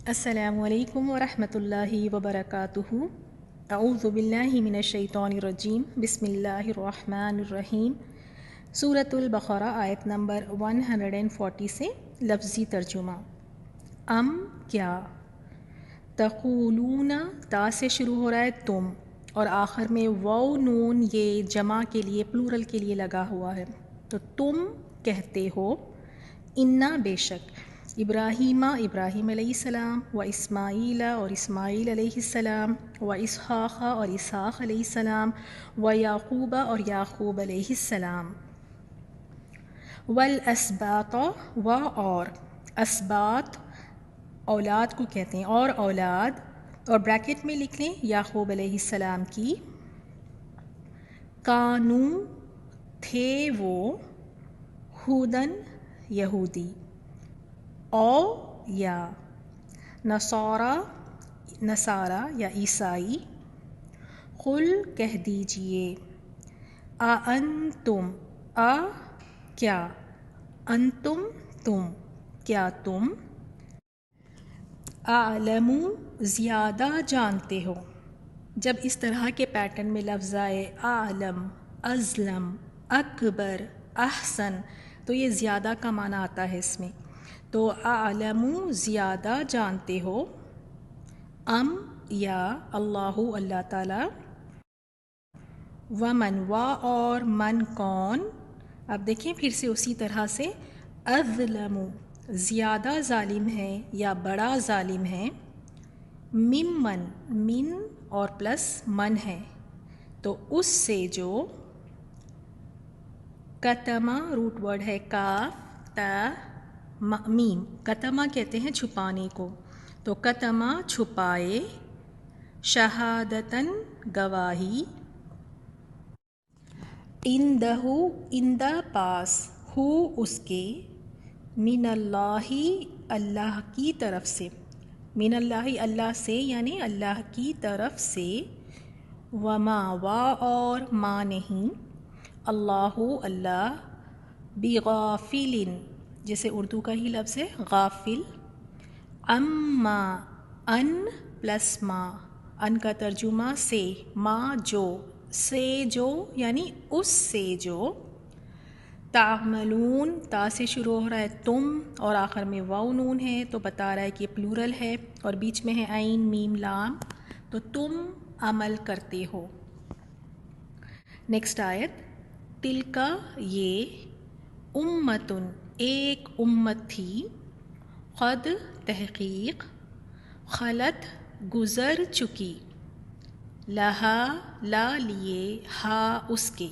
السلام علیکم ورحمۃ اللہ وبرکاتہ۔ اعوذ باللہ من الشیطان الرجیم، بسم اللہ الرحمن الرحیم۔ سورۃ البقرہ آیت نمبر 140 سے لفظی ترجمہ۔ ام کیا، تقولون تا سے شروع ہو رہا ہے تم، اور آخر میں واو نون یہ جمع کے لیے پلورل کے لیے لگا ہوا ہے، تو تم کہتے ہو، انا بے شک، ابراہیم علیہ السلام، و اسماعیل اور اسماعیل علیہ السلام، و اسحاق اور اسحاق علیہ السلام، و یعقوب اور یعقوب علیہ السلام، والاسباط و اور اسباط اولاد کو کہتے ہیں، اور اولاد، اور بریکٹ میں لکھ لیں یعقوب علیہ السلام کی، کانو تھے وہ، ہودن یہودی، او یا نصارہ یا عیسائی، قل کہہ دیجئے، انتم کیا، انتم تم، کیا تم، اعلم زیادہ جانتے ہو۔ جب اس طرح کے پیٹرن میں لفظ آئے اعلم، ازلم، اکبر، احسن، تو یہ زیادہ کا معنی آتا ہے اس میں، تو اعلم زیادہ جانتے ہو، ام یا اللہ تعالی، ومن و اور من کون، اب دیکھیں پھر سے اسی طرح سے، اظلم زیادہ ظالم ہے یا بڑا ظالم ہے، ممن من اور پلس من ہے، تو اس سے جو، کتما روٹ ورڈ ہے کاف تا میم، کتما کہتے ہیں چھپانے کو، تو کتما چھپائے، شہادتن گواہی، عندہ عندہ پاس، ہو اس کے، من اللہ اللہ کی طرف سے، من اللہ اللہ سے یعنی اللہ کی طرف سے، وما و اور ما نہیں، اللہ اللہ، بغافل جیسے اردو کا ہی لفظ ہے غافل، اما ان پلس ما، ان کا ترجمہ سے، ما جو، سے جو یعنی اس سے جو، تعملون تا سے شروع ہو رہا ہے تم، اور آخر میں واو نون ہے تو بتا رہا ہے کہ پلورل ہے، اور بیچ میں ہے عین میم لام، تو تم عمل کرتے ہو۔ نیکسٹ آیت، تلکا یہ، امتن ایک امت تھی، قد تحقیق، خلط گزر چکی، لہا لا لیے، ہا اس کے،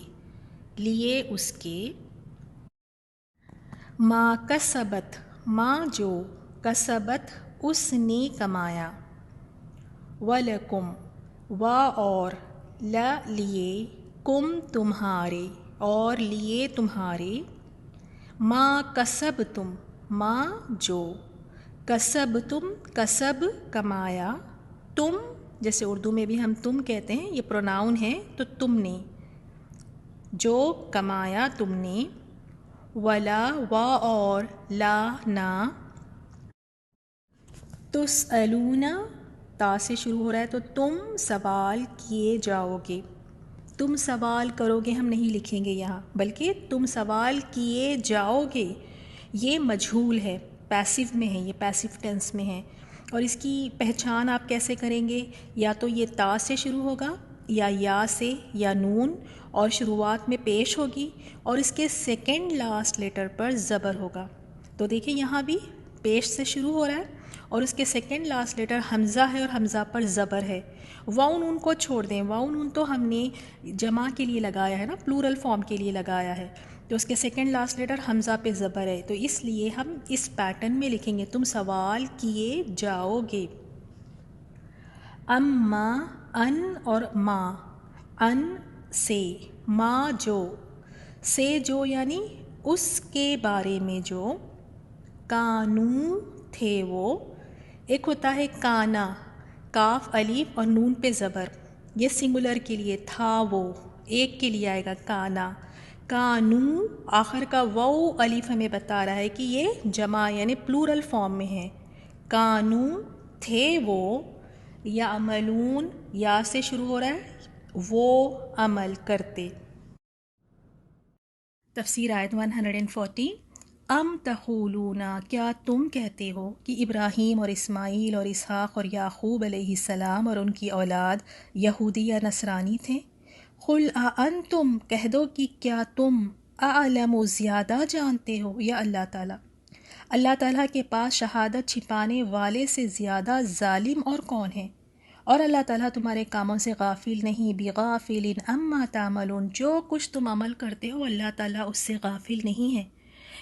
لیے اس کے، ما کسبت ما جو، کسبت اس نے کمایا، ولکم و اور، لا لیے، کم تمہارے، اور لیے تمہارے، ما کسب تم ما جو، کسب تم کسب کمایا، تم جیسے اردو میں بھی ہم تم کہتے ہیں، یہ پروناؤن ہے تو تم نے، جو کمایا تم نے، ولا و اور، لا نہ، تسألون تا سے شروع ہو رہا ہے تو تم سوال کیے جاؤ گے، تم سوال کرو گے ہم نہیں لکھیں گے یہاں، بلکہ تم سوال کیے جاؤ گے، یہ مجہول ہے، پیسو میں ہے، یہ پیسو ٹینس میں ہے، اور اس کی پہچان آپ کیسے کریں گے، یا تو یہ تا سے شروع ہوگا، یا سے، یا نون، اور شروعات میں پیش ہوگی، اور اس کے سیکنڈ لاسٹ لیٹر پر زبر ہوگا، تو دیکھیں یہاں بھی پیش سے شروع ہو رہا ہے، اور اس کے سیکنڈ لاسٹ لیٹر حمزہ ہے، اور حمزہ پر زبر ہے، واؤ نون کو چھوڑ دیں، واؤ نون تو ہم نے جمع کے لیے لگایا ہے نا، پلورل فارم کے لیے لگایا ہے، تو اس کے سیکنڈ لاسٹ لیٹر حمزہ پہ زبر ہے، تو اس لیے ہم اس پیٹرن میں لکھیں گے، تم سوال کیے جاؤ گے، اما ان اور ما، ان سے، ما جو، سے جو یعنی اس کے بارے میں جو، کانو تھے وہ، ایک ہوتا ہے کانا، کاف الف اور نون پہ زبر، یہ سنگولر کے لیے، تھا وہ، ایک کے لیے آئے گا کانا، کانو آخر کا واو الف ہمیں بتا رہا ہے کہ یہ جمع یعنی پلورل فارم میں ہے، کانو تھے وہ، یا عملون یا سے شروع ہو رہا ہے، وہ عمل کرتے۔ تفسیر آیت 140، ام تقولون کیا تم کہتے ہو کہ ابراہیم اور اسماعیل اور اسحاق اور یعقوب علیہ السلام اور ان کی اولاد یہودی یا نصرانی تھے؟ قل انتم کہہ دو کہ کیا تم اعلم و زیادہ جانتے ہو، یا اللہ تعالیٰ کے پاس شہادت چھپانے والے سے زیادہ ظالم اور کون ہے؟ اور اللہ تعالیٰ تمہارے کاموں سے غافل نہیں، بغافل اما تعملون، جو کچھ تم عمل کرتے ہو اللہ تعالیٰ اس سے غافل نہیں ہے۔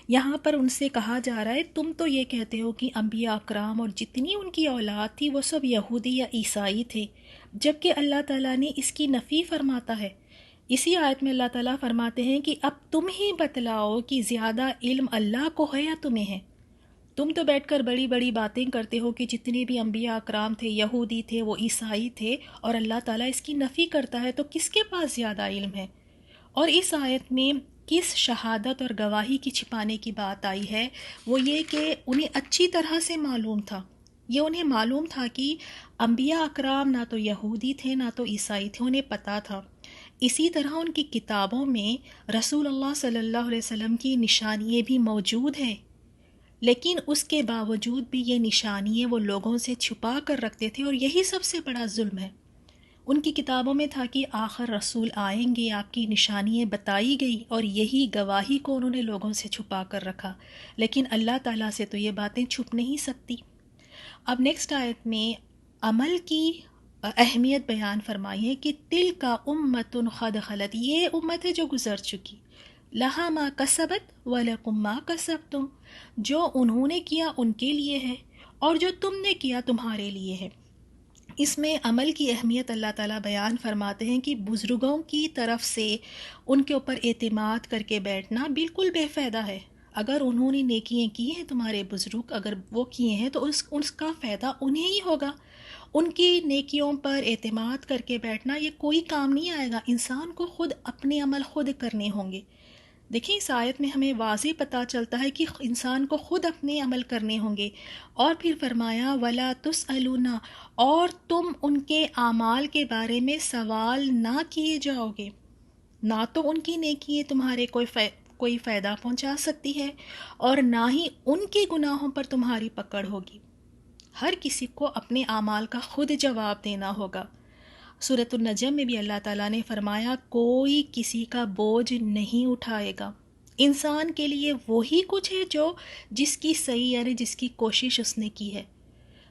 یہاں پر ان سے کہا جا رہا ہے تم تو یہ کہتے ہو کہ انبیاء اکرام اور جتنی ان کی اولاد تھی وہ سب یہودی یا عیسائی تھے، جبکہ اللہ تعالیٰ نے اس کی نفی فرماتا ہے۔ اسی آیت میں اللہ تعالیٰ فرماتے ہیں کہ اب تم ہی بتلاؤ کہ زیادہ علم اللہ کو ہے یا تمہیں ہے؟ تم تو بیٹھ کر بڑی بڑی باتیں کرتے ہو کہ جتنے بھی انبیاء اکرام تھے یہودی تھے، وہ عیسائی تھے، اور اللہ تعالیٰ اس کی نفی کرتا ہے، تو کس کے پاس زیادہ علم ہے؟ اور اس آیت میں کس شہادت اور گواہی کی چھپانے کی بات آئی ہے؟ وہ یہ کہ انہیں اچھی طرح سے معلوم تھا، یہ انہیں معلوم تھا کہ انبیاء اکرام نہ تو یہودی تھے نہ تو عیسائی تھے، انہیں پتہ تھا۔ اسی طرح ان کی کتابوں میں رسول اللہ صلی اللہ علیہ وسلم کی نشانیاں بھی موجود ہیں، لیکن اس کے باوجود بھی یہ نشانیاں وہ لوگوں سے چھپا کر رکھتے تھے، اور یہی سب سے بڑا ظلم ہے۔ ان کی کتابوں میں تھا کہ آخر رسول آئیں گے، آپ کی نشانیاں بتائی گئی، اور یہی گواہی کو انہوں نے لوگوں سے چھپا کر رکھا، لیکن اللہ تعالیٰ سے تو یہ باتیں چھپ نہیں سکتی۔ اب نیکسٹ آیت میں عمل کی اہمیت بیان فرمائی ہے کہ تل کا امت قد خلت، یہ امت ہے جو گزر چکی، لہا ما کسبت ولکم ما کسبتم، جو انہوں نے کیا ان کے لیے ہے اور جو تم نے کیا تمہارے لیے ہے۔ اس میں عمل کی اہمیت اللہ تعالیٰ بیان فرماتے ہیں کہ بزرگوں کی طرف سے ان کے اوپر اعتماد کر کے بیٹھنا بالکل بے فائدہ ہے۔ اگر انہوں نے نیکیاں کی ہیں تمہارے بزرگ، اگر وہ کیے ہیں تو اس کا فائدہ انہیں ہی ہوگا۔ ان کی نیکیوں پر اعتماد کر کے بیٹھنا یہ کوئی کام نہیں آئے گا، انسان کو خود اپنے عمل خود کرنے ہوں گے۔ دیکھیں اس آیت میں ہمیں واضح پتہ چلتا ہے کہ انسان کو خود اپنے عمل کرنے ہوں گے، اور پھر فرمایا وَلَا تُسْأَلُونَ، اور تم ان کے اعمال کے بارے میں سوال نہ کیے جاؤ گے، نہ تو ان کی نیکی تمہارے کوئی فائدہ پہنچا سکتی ہے، اور نہ ہی ان کے گناہوں پر تمہاری پکڑ ہوگی۔ ہر کسی کو اپنے اعمال کا خود جواب دینا ہوگا۔ سورۃ النجم میں بھی اللہ تعالیٰ نے فرمایا کوئی کسی کا بوجھ نہیں اٹھائے گا، انسان کے لیے وہی کچھ ہے جو جس کی صحیح یعنی جس کی کوشش اس نے کی ہے۔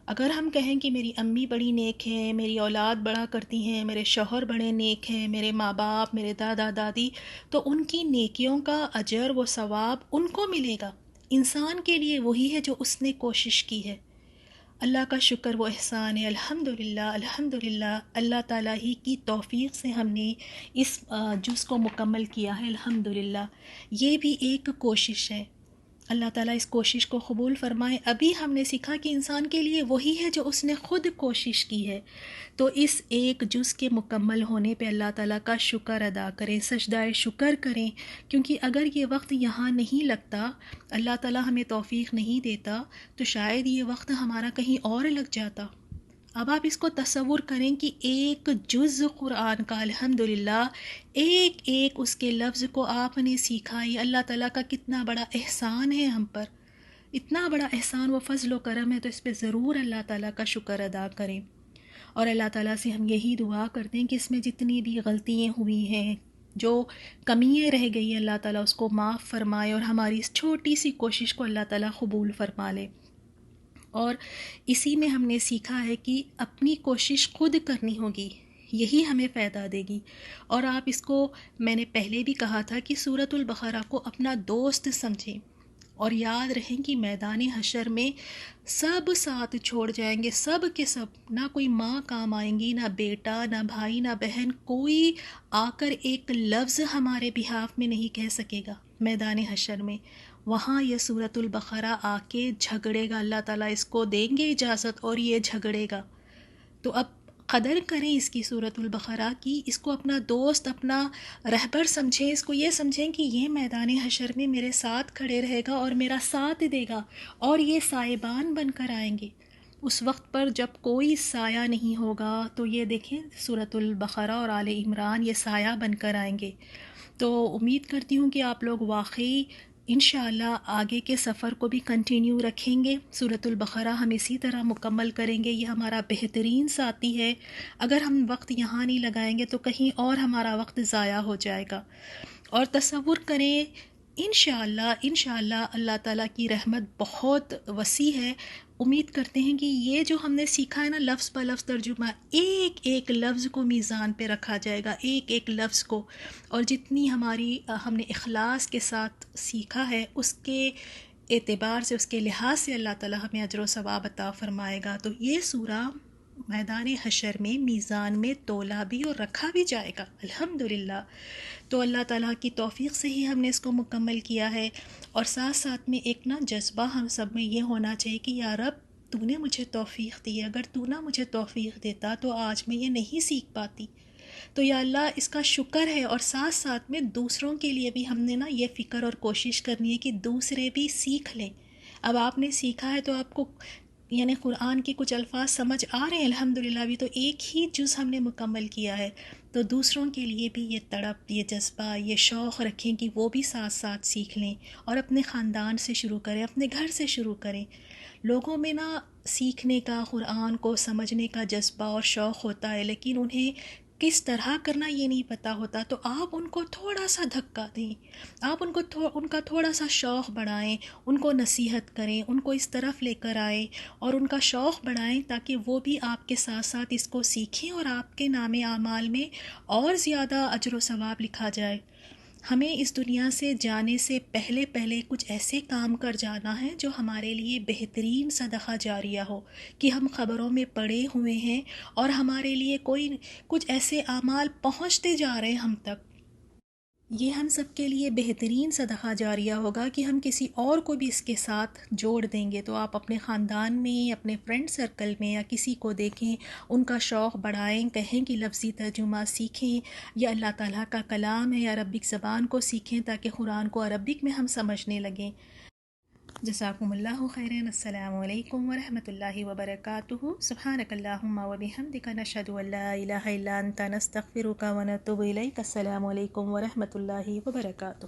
اگر ہم کہیں کہ میری امی بڑی نیک ہیں، میری اولاد بڑا کرتی ہیں، میرے شوہر بڑے نیک ہیں، میرے ماں باپ، میرے دادا دادی، تو ان کی نیکیوں کا اجر و ثواب ان کو ملے گا۔ انسان کے لیے وہی ہے جو اس نے کوشش کی ہے۔ اللہ کا شکر و احسان ہے، الحمدللہ الحمدللہ، اللہ تعالیٰ ہی کی توفیق سے ہم نے اس جز کو مکمل کیا ہے، الحمدللہ۔ یہ بھی ایک کوشش ہے، اللہ تعالیٰ اس کوشش کو قبول فرمائے۔ ابھی ہم نے سیکھا کہ انسان کے لیے وہی ہے جو اس نے خود کوشش کی ہے، تو اس ایک جز کے مکمل ہونے پہ اللہ تعالیٰ کا شکر ادا کریں، سجدہ شکر کریں، کیونکہ اگر یہ وقت یہاں نہیں لگتا، اللہ تعالیٰ ہمیں توفیق نہیں دیتا، تو شاید یہ وقت ہمارا کہیں اور لگ جاتا۔ اب آپ اس کو تصور کریں کہ ایک جز قرآن کا الحمدللہ ایک ایک اس کے لفظ کو آپ نے سیکھا، یہ اللہ تعالیٰ کا کتنا بڑا احسان ہے ہم پر، اتنا بڑا احسان و فضل و کرم ہے، تو اس پہ ضرور اللہ تعالیٰ کا شکر ادا کریں۔ اور اللہ تعالیٰ سے ہم یہی دعا کرتے ہیں کہ اس میں جتنی بھی غلطیاں ہوئی ہیں، جو کمیاں رہ گئی ہیں، اللہ تعالیٰ اس کو معاف فرمائے، اور ہماری اس چھوٹی سی کوشش کو اللہ تعالیٰ قبول فرما لے۔ اور اسی میں ہم نے سیکھا ہے کہ اپنی کوشش خود کرنی ہوگی، یہی ہمیں فائدہ دے گی۔ اور آپ اس کو میں نے پہلے بھی کہا تھا کہ سورۃ البقرہ کو اپنا دوست سمجھیں، اور یاد رہیں کہ میدان حشر میں سب ساتھ چھوڑ جائیں گے، سب کے سب، نہ کوئی ماں کام آئیں گی، نہ بیٹا، نہ بھائی، نہ بہن، کوئی آ کر ایک لفظ ہمارے بہاف میں نہیں کہہ سکے گا میدان حشر میں۔ وہاں یہ سورۃ البقرہ آ کے جھگڑے گا، اللہ تعالیٰ اس کو دیں گے اجازت اور یہ جھگڑے گا۔ تو اب قدر کریں اس کی، سورۃ البقرہ کی، اس کو اپنا دوست، اپنا رہبر سمجھیں، اس کو یہ سمجھیں کہ یہ میدان حشر میں میرے ساتھ کھڑے رہے گا اور میرا ساتھ دے گا، اور یہ سائبان بن کر آئیں گے۔ اس وقت پر جب کوئی سایہ نہیں ہوگا، تو یہ دیکھیں سورۃ البقرہ اور آل عمران یہ سایہ بن کر آئیں گے۔ تو امید کرتی ہوں کہ آپ لوگ واقعی انشاءاللہ آگے کے سفر کو بھی کنٹینیو رکھیں گے، سورۃ البقرہ ہم اسی طرح مکمل کریں گے۔ یہ ہمارا بہترین ساتھی ہے، اگر ہم وقت یہاں نہیں لگائیں گے تو کہیں اور ہمارا وقت ضائع ہو جائے گا۔ اور تصور کریں انشاءاللہ اللہ تعالیٰ کی رحمت بہت وسیع ہے۔ امید کرتے ہیں کہ یہ جو ہم نے سیکھا ہے نا، لفظ بہ لفظ ترجمہ، ایک ایک لفظ کو میزان پہ رکھا جائے گا، ایک ایک لفظ کو، اور جتنی ہم نے اخلاص کے ساتھ سیکھا ہے اس کے اعتبار سے، اس کے لحاظ سے اللہ تعالیٰ ہمیں اجر و ثواب عطا فرمائے گا۔ تو یہ سورہ میدان حشر میں میزان میں تولا بھی اور رکھا بھی جائے گا الحمدللہ۔ تو اللہ تعالیٰ کی توفیق سے ہی ہم نے اس کو مکمل کیا ہے، اور ساتھ ساتھ میں ایک جذبہ ہم سب میں یہ ہونا چاہیے کہ یا رب تو نے مجھے توفیق دی ہے، اگر تو نہ مجھے توفیق دیتا تو آج میں یہ نہیں سیکھ پاتی، تو یا اللہ اس کا شکر ہے۔ اور ساتھ ساتھ میں دوسروں کے لیے بھی ہم نے یہ فکر اور کوشش کرنی ہے کہ دوسرے بھی سیکھ لیں۔ اب آپ نے سیکھا ہے تو آپ کو قرآن کے کچھ الفاظ سمجھ آ رہے ہیں الحمدللہ، ابھی تو ایک ہی جز ہم نے مکمل کیا ہے، تو دوسروں کے لیے بھی یہ تڑپ، یہ جذبہ، یہ شوق رکھیں کہ وہ بھی ساتھ ساتھ سیکھ لیں، اور اپنے خاندان سے شروع کریں، اپنے گھر سے شروع کریں۔ لوگوں میں سیکھنے کا، قرآن کو سمجھنے کا جذبہ اور شوق ہوتا ہے، لیکن انہیں کس طرح کرنا یہ نہیں پتہ ہوتا، تو آپ ان کو تھوڑا سا دھکا دیں، آپ ان کا تھوڑا سا شوق بڑھائیں، ان کو نصیحت کریں، ان کو اس طرف لے کر آئیں اور ان کا شوق بڑھائیں، تاکہ وہ بھی آپ کے ساتھ ساتھ اس کو سیکھیں اور آپ کے نام اعمال میں اور زیادہ اجر و ثواب لکھا جائے۔ ہمیں اس دنیا سے جانے سے پہلے کچھ ایسے کام کر جانا ہے جو ہمارے لیے بہترین صدقہ جاریہ ہو، کہ ہم خبروں میں پڑے ہوئے ہیں اور ہمارے لیے کچھ ایسے اعمال پہنچتے جا رہے ہیں ہم تک، یہ ہم سب کے لیے بہترین صدقہ جاریہ ہوگا کہ ہم کسی اور کو بھی اس کے ساتھ جوڑ دیں گے۔ تو آپ اپنے خاندان میں، اپنے فرینڈ سرکل میں یا کسی کو دیکھیں، ان کا شوق بڑھائیں، کہیں کہ لفظی ترجمہ سیکھیں، یا اللہ تعالیٰ کا کلام ہے عربک زبان کو سیکھیں تاکہ قرآن کو عربک میں ہم سمجھنے لگیں۔ جزاکم اللہ خیرا، السلام علیکم ورحمۃ اللہ وبرکاتہ۔ سبحانک اللہم وبحمدک، نشہد ان لا الہ الا انت، نستغفرک ونتوب الیک۔ السلام علیکم ورحمۃ اللہ وبرکاتہ۔